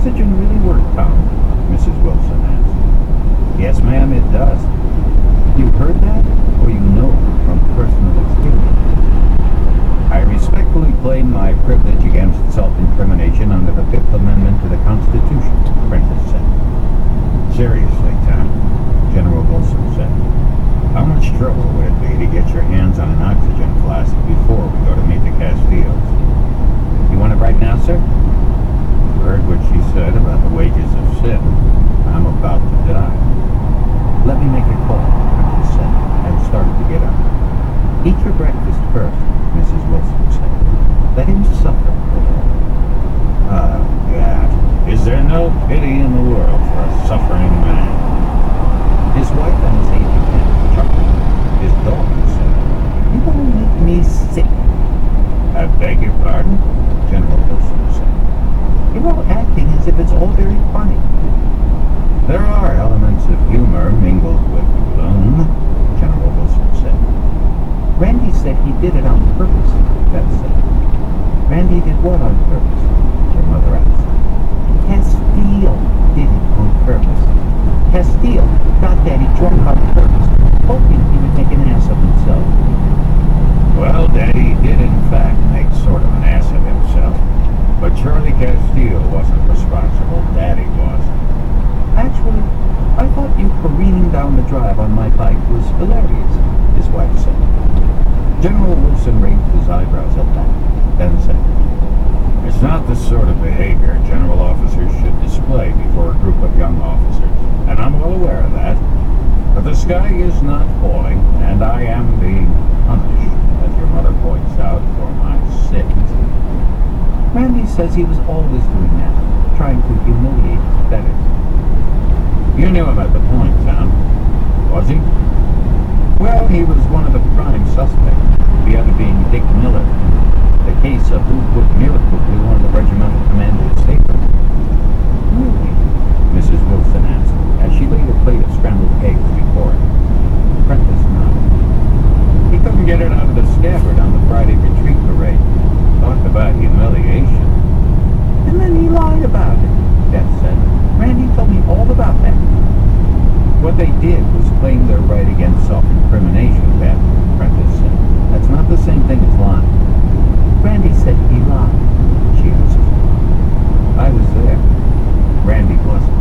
oxygen really work, Tom? Mrs. Wilson asked. Yes, ma'am, it does. You heard that, or you know from personal experience? I respectfully claim my privilege against self-incrimination under the Fifth Amendment to the Constitution, Prentice said. Seriously, Tom, General Wilson said. How much trouble would it be to get your hands on an oxygen flask before we go to meet the Castillos? You want it right now, sir? You heard what she said about the wages of sin. I'm about to die. Let me make a call, Prentice said, and started to get up. Eat your breakfast first, Mrs. Wilson said. Let him suffer a little. Ah, God. Is there no pity in the world for a suffering man? His wife and his aide-de-camp, Chucky, his daughter, said, You won't make me sick. I beg your pardon? General Wilson said. You're all acting as if it's all very funny. There are elements of humor mingled with gloom, General Wilson said. Randy said he did it on purpose, Beth said. Randy did what on purpose? Her mother asked. Castile did it on purpose. Castile got Daddy drunk on purpose, hoping he would make an ass of himself. Well, Daddy did in fact make sort of an ass of himself. But Charlie Castile wasn't responsible. Daddy was. Actually, I thought you careening down the drive on my bike was hilarious, his wife said. General Wilson raised his eyebrows at that, then said, It's not the sort of behavior general officers should display before a group of young officers, and I'm well aware of that. But the sky is not falling, and I am being punished, as your mother points out, for my sins. Randy says he was always doing that, trying to humiliate his betters. You knew him at the point, Tom. Was he? Well, he was one of the prime suspects, the other being Dick Miller, the case of who put miracle glue on the regimental commander's saber. Really? Mrs. Wilson asked, as she laid a plate of scrambled eggs before him. Prentice nodded. He couldn't get it out of the scabbard on the Friday retreat parade. Talk about humiliation. And then he lied about it, Beth said. Randy told me all about that. What they did was claim their right against self-incrimination, Beth, Prentice said. That's not the same thing as lying. Randy said he lied, she answered. I was there. Randy wasn't.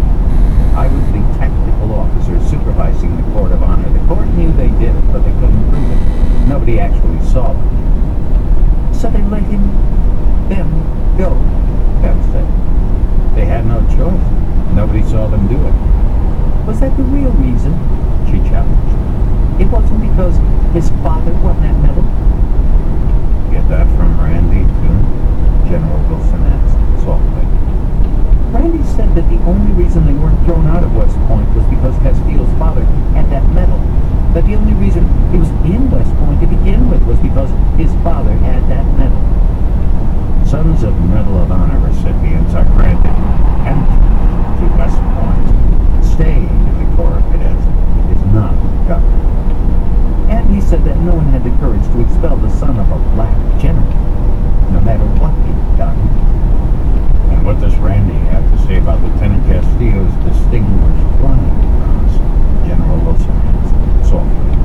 I was the tactical officer supervising the court of honor. The court knew they did it, but they couldn't prove it. Nobody actually saw them. So they let them go, Beth said. They had no choice. Nobody saw them do it. Was that the real reason? She challenged. It wasn't because his father won that medal? Get that from Randy, too? General Wilson asked, softly. Randy said that the only reason they weren't thrown out of West Point was because Castile's father had that medal. That the only reason he was in West Point to begin with was because his father had that medal. Sons of Medal of Honor recipients are granted entry to West Point. Staying in the Corps of Cadets is not governed. And he said that no one had the courage to expel the son of a black general, no matter what he'd done. And what does Randy have to say about Lieutenant Castillo's distinguished flying prowess? General Wilson asked, softly.